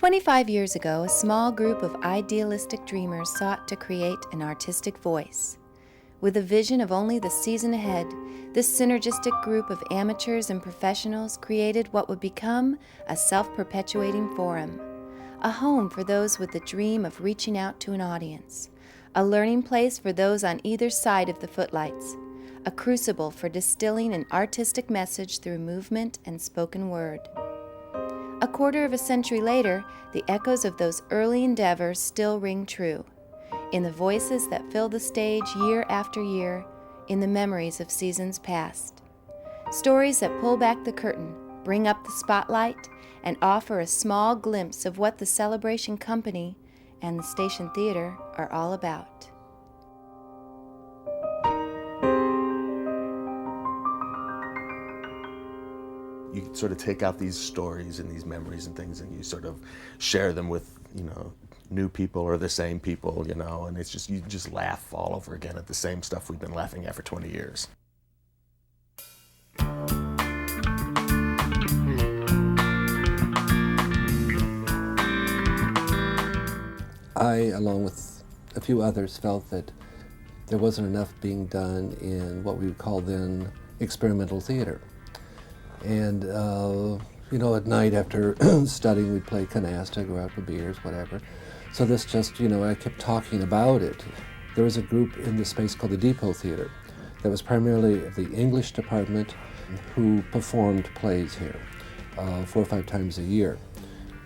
25 years ago, a small group of idealistic dreamers sought to create an artistic voice. With a vision of only the season ahead, this synergistic group of amateurs and professionals created what would become a self-perpetuating forum, a home for those with the dream of reaching out to an audience, a learning place for those on either side of the footlights, a crucible for distilling an artistic message through movement and spoken word. A quarter of a century later, the echoes of those early endeavors still ring true, in the voices that fill the stage year after year, in the memories of seasons past. Stories that pull back the curtain, bring up the spotlight, and offer a small glimpse of what the Celebration Company and the Station Theater are all about. You sort of take out these stories and these memories and things, and you sort of share them with, new people or the same people, and it's just, you just laugh all over again at the same stuff we've been laughing at for 20 years. I, along with a few others, felt that there wasn't enough being done in what we would call then experimental theater. And, at night after studying, we'd play canasta, go out for beers, whatever. So this just, I kept talking about it. There was a group in the space called the Depot Theater that was primarily the English department who performed plays here 4 or 5 times a year.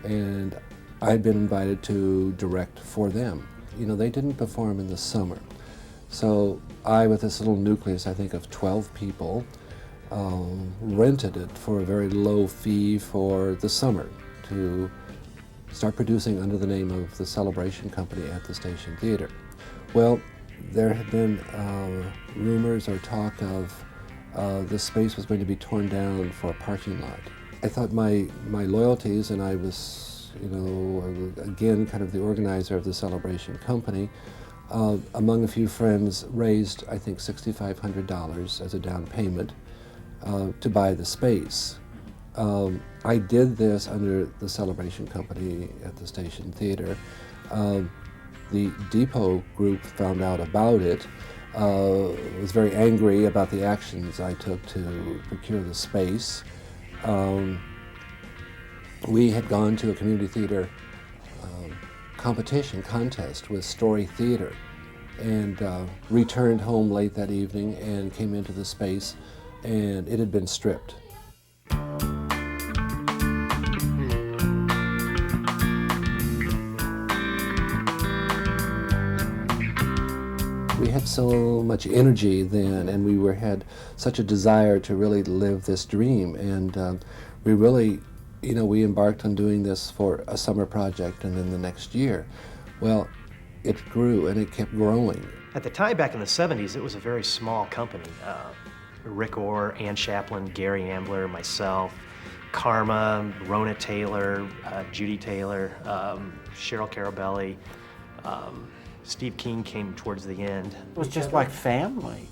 And I'd been invited to direct for them. They didn't perform in the summer. So I, with this little nucleus, I think, of 12 people, rented it for a very low fee for the summer to start producing under the name of the Celebration Company at the Station Theater. Well, there had been rumors or talk of the space was going to be torn down for a parking lot. I thought my loyalties, and I was, again, kind of the organizer of the Celebration Company, among a few friends, raised, I think, $6,500 as a down payment to buy the space. I did this under the Celebration Company at the Station Theater. The Depot group found out about it, was very angry about the actions I took to procure the space. We had gone to a community theater contest with Story Theater, and returned home late that evening and came into the space, and it had been stripped. We had so much energy then, and we had such a desire to really live this dream, and we really, we embarked on doing this for a summer project, and then the next year. Well, it grew and it kept growing. At the time, back in the 70s, it was a very small company. Rick Orr, Ann Chaplin, Gary Ambler, myself, Karma, Rona Taylor, Judy Taylor, Cheryl Carabelli, Steve King came towards the end. It was just like family.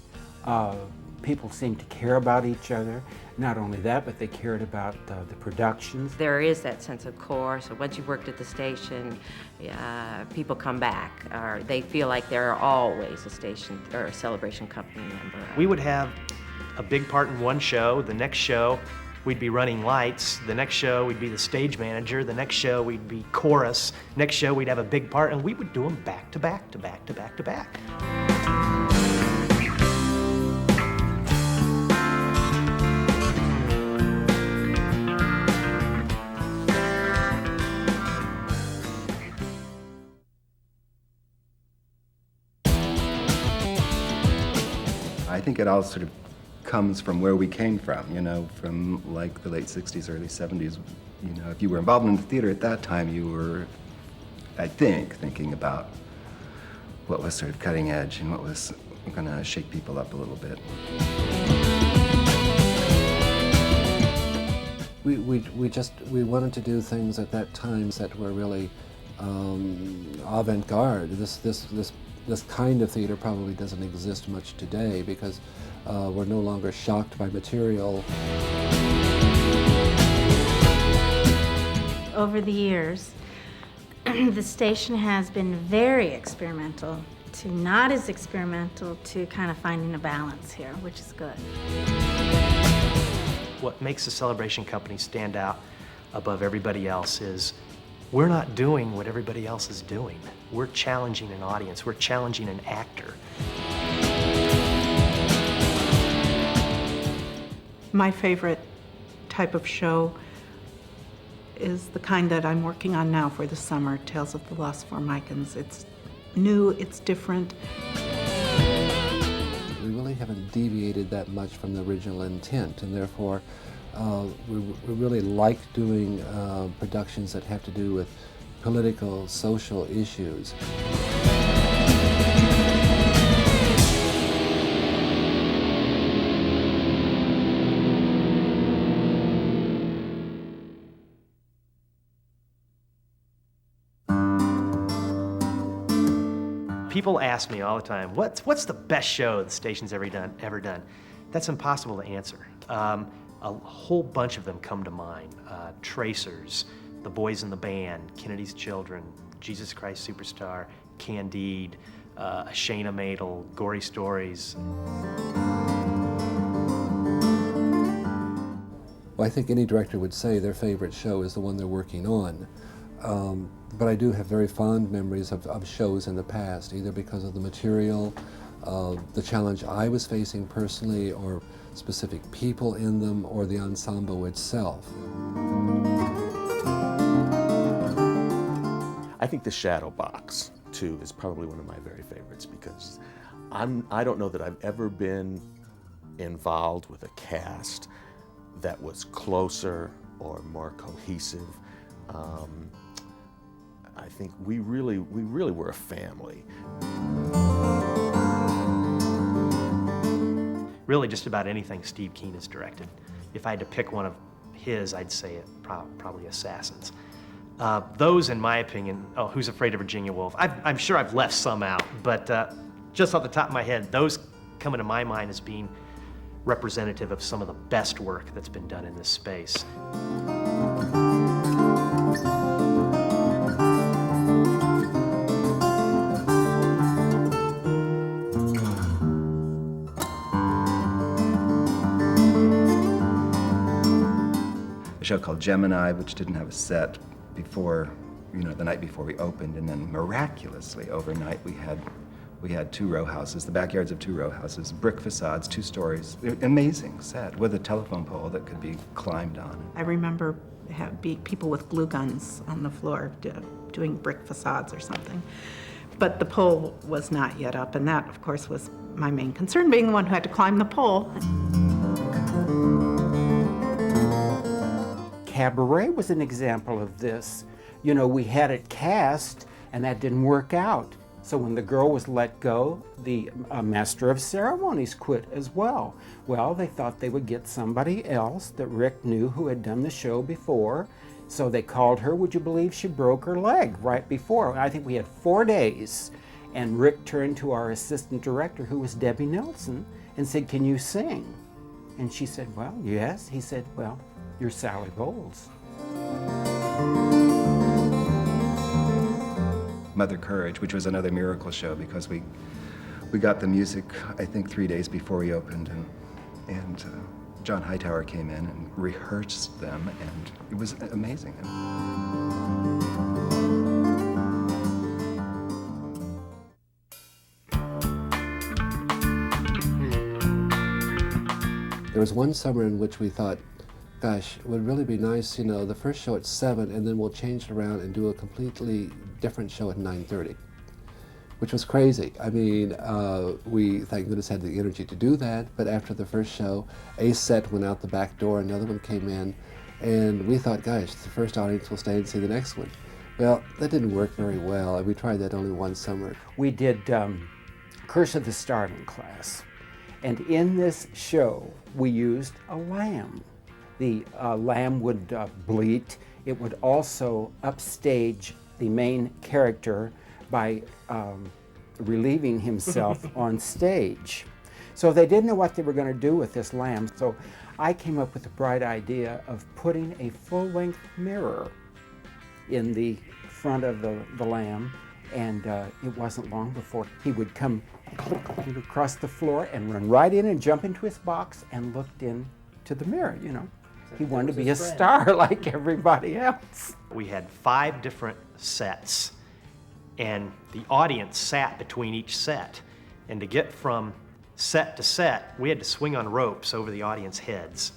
People seemed to care about each other. Not only that, but they cared about the productions. There is that sense of core, so once you've worked at the station, people come back, or they feel like they're always a station or a Celebration Company member. We would have a big part in one show. The next show, we'd be running lights. The next show, we'd be the stage manager. The next show, we'd be chorus. Next show, we'd have a big part, and we would do them back to back to back to back to back. I think it all sort of comes from where we came from, from like the late 60s, early 70s. If you were involved in the theater at that time, you were, I think, thinking about what was sort of cutting edge and what was going to shake people up a little bit. We wanted to do things at that time that were really avant-garde. This kind of theater probably doesn't exist much today because we're no longer shocked by material. Over the years, the station has been very experimental to not as experimental to kind of finding a balance here, which is good. What makes the Celebration Company stand out above everybody else is we're not doing what everybody else is doing. We're challenging an audience. We're challenging an actor. My favorite type of show is the kind that I'm working on now for the summer, Tales of the Lost Formicans. It's new, it's different. We really haven't deviated that much from the original intent, and therefore we really like doing productions that have to do with political, social issues. People ask me all the time, what's the best show the station's ever done? That's impossible to answer. A whole bunch of them come to mind. Tracers, The Boys in the Band, Kennedy's Children, Jesus Christ Superstar, Candide, Shayna Madel, Gory Stories. Well, I think any director would say their favorite show is the one they're working on. But I do have very fond memories of shows in the past, either because of the material, the challenge I was facing personally, or specific people in them, or the ensemble itself. I think The Shadow Box, too, is probably one of my very favorites, because I don't know that I've ever been involved with a cast that was closer or more cohesive. I think we really were a family. Really just about anything Steve Keen has directed. If I had to pick one of his, I'd say it probably Assassins. Those, in my opinion, Who's Afraid of Virginia Woolf? I'm sure I've left some out, but just off the top of my head, those come into my mind as being representative of some of the best work that's been done in this space. A show called Gemini, which didn't have a set before, the night before we opened, and then miraculously overnight we had 2 row houses, the backyards of 2 row houses, brick facades, 2 stories, amazing set with a telephone pole that could be climbed on. I remember people with glue guns on the floor doing brick facades or something. But the pole was not yet up, and that, of course, was my main concern, being the one who had to climb the pole. Cabaret was an example of this. We had it cast, and that didn't work out. So when the girl was let go, the master of ceremonies quit as well. Well, they thought they would get somebody else that Rick knew who had done the show before. So they called her. Would you believe she broke her leg right before? I think we had 4 days. And Rick turned to our assistant director, who was Debbie Nelson, and said, "Can you sing?" And she said, "Well, yes." He said, "Well, you're Sally Bowles." Mother Courage, which was another miracle show, because we got the music, I think, 3 days before we opened, and John Hightower came in and rehearsed them, and it was amazing. There was one summer in which we thought, gosh, it would really be nice, the first show at 7, and then we'll change it around and do a completely different show at 9:30, which was crazy. I mean, we, thank goodness, had the energy to do that, but after the first show, a set went out the back door, another one came in, and we thought, gosh, the first audience will stay and see the next one. Well, that didn't work very well, and we tried that only one summer. We did Curse of the Starling Class, and in this show, we used a lamb. The lamb would bleat. It would also upstage the main character by relieving himself on stage. So they didn't know what they were going to do with this lamb. So I came up with the bright idea of putting a full-length mirror in the front of the lamb, and it wasn't long before he would come across the floor and run right in and jump into his box and looked into the mirror, you know. He wanted to be a star like everybody else. We had 5 different sets, and the audience sat between each set. And to get from set to set, we had to swing on ropes over the audience heads.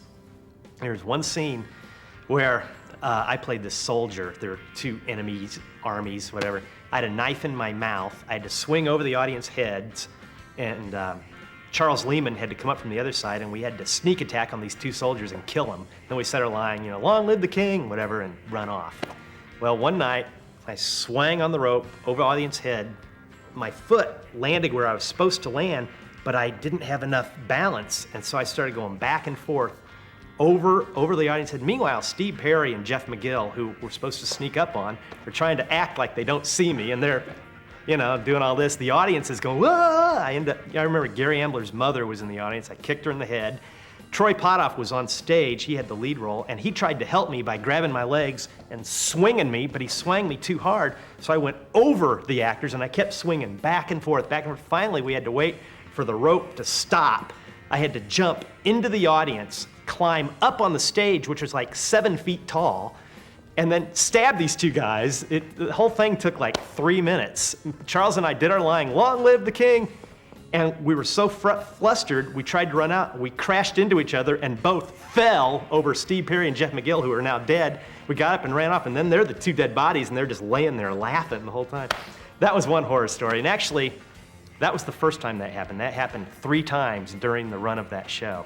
There's one scene where I played this soldier. There were 2 enemies, armies, whatever. I had a knife in my mouth. I had to swing over the audience heads, and Charles Lehman had to come up from the other side, and we had to sneak attack on these 2 soldiers and kill them. Then we said our line, you know, long live the king, whatever, and run off. Well, one night, I swang on the rope over the audience head. My foot landed where I was supposed to land, but I didn't have enough balance, and so I started going back and forth over the audience head. Meanwhile, Steve Perry and Jeff McGill, who we're supposed to sneak up on, are trying to act like they don't see me, and they're, you know, doing all this. The audience is going, whoa! I remember Gary Ambler's mother was in the audience. I kicked her in the head. Troy Potoff was on stage. He had the lead role, and he tried to help me by grabbing my legs and swinging me, but he swung me too hard, so I went over the actors, and I kept swinging back and forth, back and forth. Finally, we had to wait for the rope to stop. I had to jump into the audience, climb up on the stage, which was like 7 feet tall, and then stab these 2 guys. The whole thing took like 3 minutes. Charles and I did our line, long live the king, and we were so flustered, we tried to run out. We crashed into each other and both fell over Steve Perry and Jeff McGill, who are now dead. We got up and ran off, and then they're the 2 dead bodies, and they're just laying there laughing the whole time. That was one horror story, and actually, that was the first time that happened. That happened 3 times during the run of that show.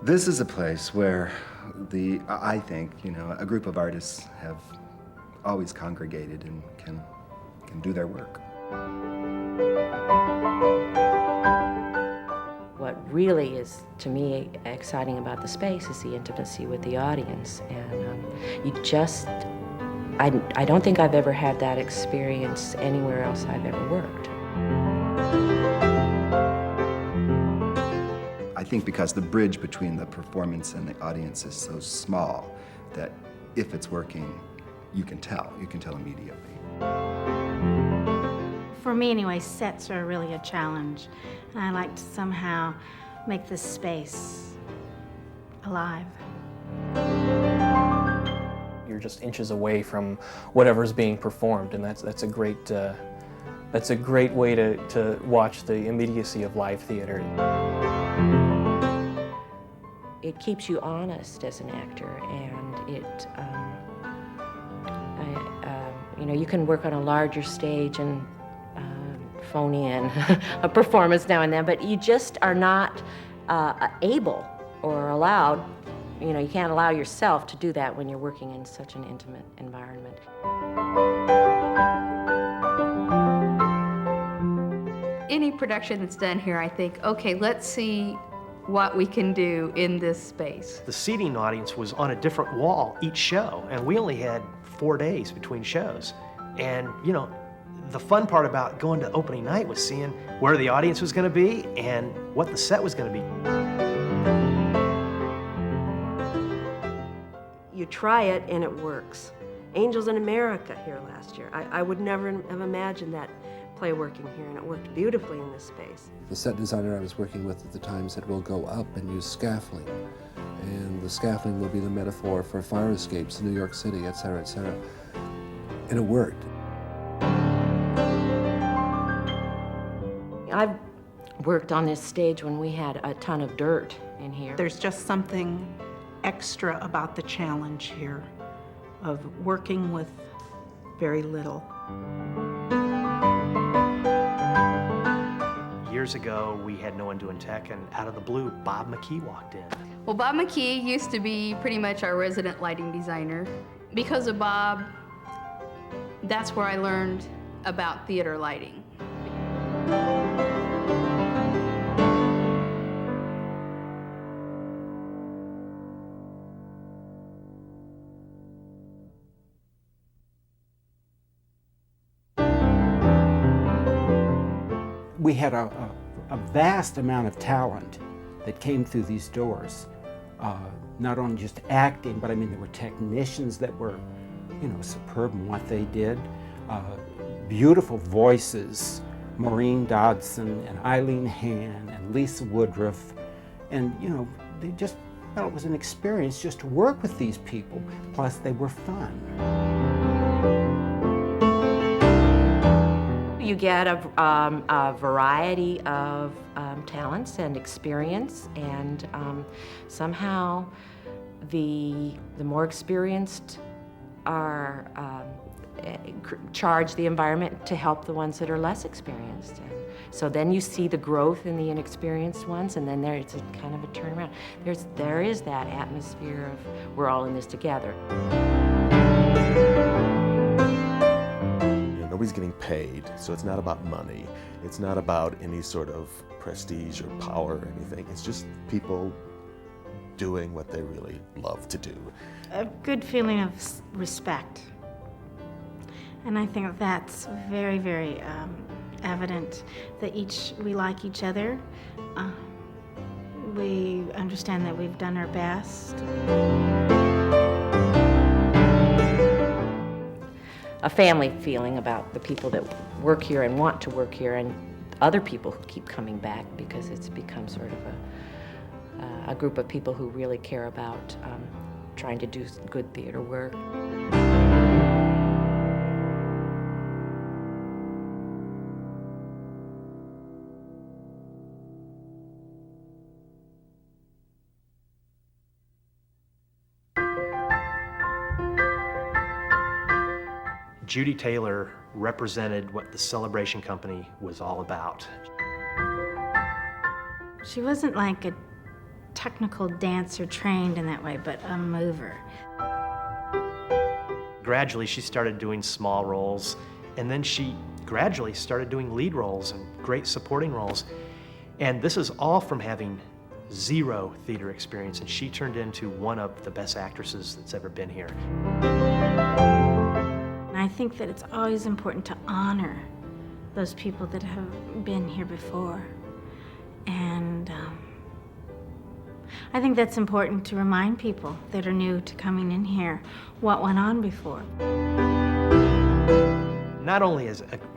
This is a place where I think, you know, a group of artists have always congregated and can do their work. What really is, to me, exciting about the space is the intimacy with the audience. And I don't think I've ever had that experience anywhere else I've ever worked. I think because the bridge between the performance and the audience is so small that if it's working, you can tell immediately. For me anyway, sets are really a challenge, and I like to somehow make this space alive. You're just inches away from whatever's being performed, and that's a great way to watch the immediacy of live theater. It keeps you honest as an actor, and you know, you can work on a larger stage and phone in a performance now and then, but you just are not able or allowed, you know, you can't allow yourself to do that when you're working in such an intimate environment. Any production that's done here, I think, okay, let's see what we can do in this space. The seating audience was on a different wall each show, and we only had 4 days between shows. And, you know, the fun part about going to opening night was seeing where the audience was going to be and what the set was going to be. You try it and it works. Angels in America here last year. I would never have imagined that play working here, and it worked beautifully in this space. The set designer I was working with at the time said, we'll go up and use scaffolding. And the scaffolding will be the metaphor for fire escapes in New York City, et cetera, et cetera. And it worked. I've worked on this stage when we had a ton of dirt in here. There's just something extra about the challenge here of working with very little. Years ago, we had no one doing tech, and out of the blue, Bob McKee walked in. Well, Bob McKee used to be pretty much our resident lighting designer. Because of Bob, that's where I learned about theater lighting. we had a vast amount of talent that came through these doors. Not only just acting, but I mean there were technicians that were, you know, superb in what they did. Beautiful voices, Maureen Dodson and Eileen Han and Lisa Woodruff. And, you know, they just felt it was an experience just to work with these people. Plus, they were fun. You get a variety of talents and experience, and somehow the more experienced are charge the environment to help the ones that are less experienced. And so then you see the growth in the inexperienced ones, and then it's a kind of a turnaround. There is that atmosphere of we're all in this together. Nobody's getting paid, so it's not about money. It's not about any sort of prestige or power or anything. It's just people doing what they really love to do. A good feeling of respect. And I think that's very, very evident that we like each other. We understand that we've done our best. A family feeling about the people that work here and want to work here, and other people who keep coming back, because it's become sort of a group of people who really care about trying to do good theater work. Judy Taylor represented what the Celebration Company was all about. She wasn't like a technical dancer trained in that way, but a mover. Gradually, she started doing small roles, and then she gradually started doing lead roles and great supporting roles. And this is all from having zero theater experience, and she turned into one of the best actresses that's ever been here. I think that it's always important to honor those people that have been here before. And I think that's important to remind people that are new to coming in here what went on before. Not only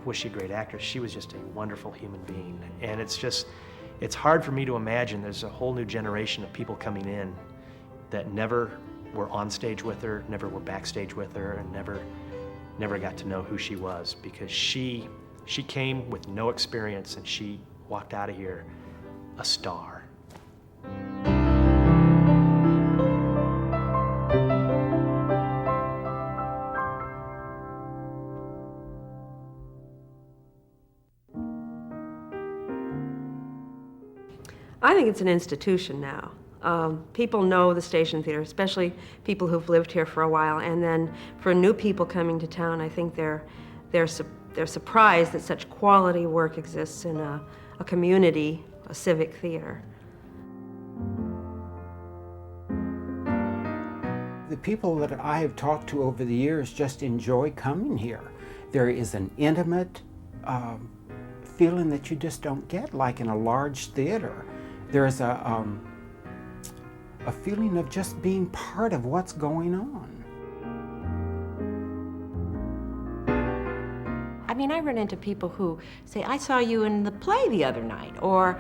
was she a great actress, she was just a wonderful human being. And it's hard for me to imagine there's a whole new generation of people coming in that never were on stage with her, never were backstage with her, and never got to know who she was, because she came with no experience and she walked out of here a star. I think it's an institution now. People know the Station Theater, especially people who've lived here for a while, and then for new people coming to town, I think they're surprised that such quality work exists in a community, a civic theater. The people that I have talked to over the years just enjoy coming here. There is an intimate feeling that you just don't get like in a large theater. There's a feeling of just being part of what's going on. I mean, I run into people who say, I saw you in the play the other night, or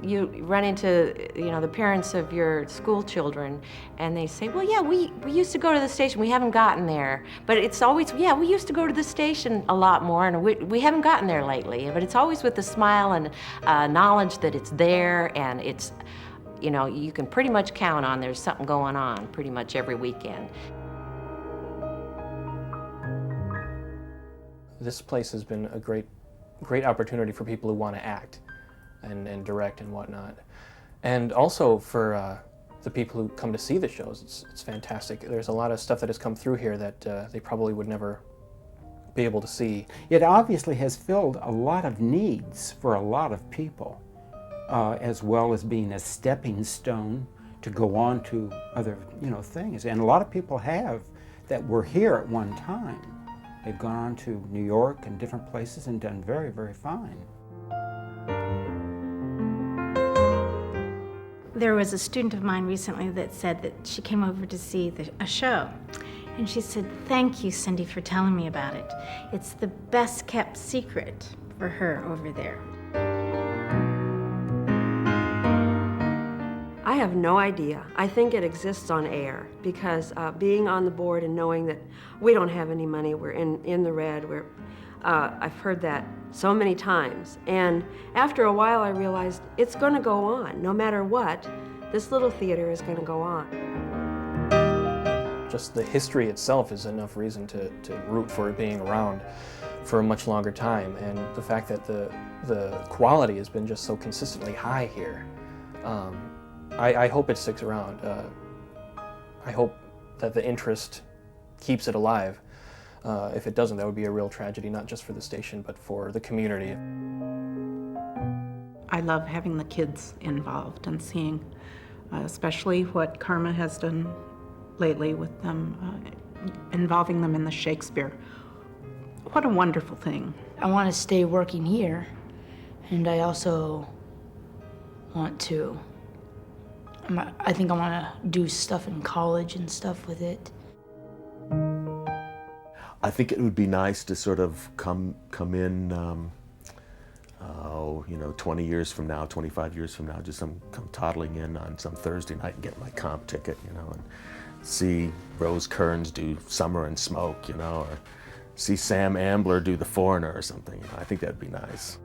you run into, the parents of your school children, and they say, well, yeah, we used to go to the station, we haven't gotten there. But it's always, yeah, we used to go to the station a lot more, and we haven't gotten there lately. But it's always with a smile and knowledge that it's there, and it's, you can pretty much count on there's something going on pretty much every weekend. This place has been a great opportunity for people who want to act and direct and whatnot. And also for the people who come to see the shows, it's fantastic. There's a lot of stuff that has come through here that they probably would never be able to see. It obviously has filled a lot of needs for a lot of people, as well as being a stepping stone to go on to other, things. And a lot of people have that were here at one time. They've gone on to New York and different places and done very, very fine. There was a student of mine recently that said that she came over to see a show. And she said, "Thank you, Cindy, for telling me about it. It's the best kept secret for her over there." I have no idea. I think it exists on air because being on the board and knowing that we don't have any money, we're in the red, I've heard that so many times. And after a while I realized it's going to go on. No matter what, this little theater is going to go on. Just the history itself is enough reason to root for it being around for a much longer time. And the fact that the quality has been just so consistently high here, I hope it sticks around. I hope that the interest keeps it alive. If it doesn't, that would be a real tragedy, not just for the station, but for the community. I love having the kids involved and seeing, especially what Karma has done lately with them, involving them in the Shakespeare. What a wonderful thing. I want to stay working here, and I also want to, I think I want to do stuff in college and stuff with it. I think it would be nice to sort of come in, 20 years from now, 25 years from now, just come toddling in on some Thursday night and get my comp ticket, and see Rose Kearns do Summer and Smoke, or see Sam Ambler do The Foreigner or something. I think that'd be nice.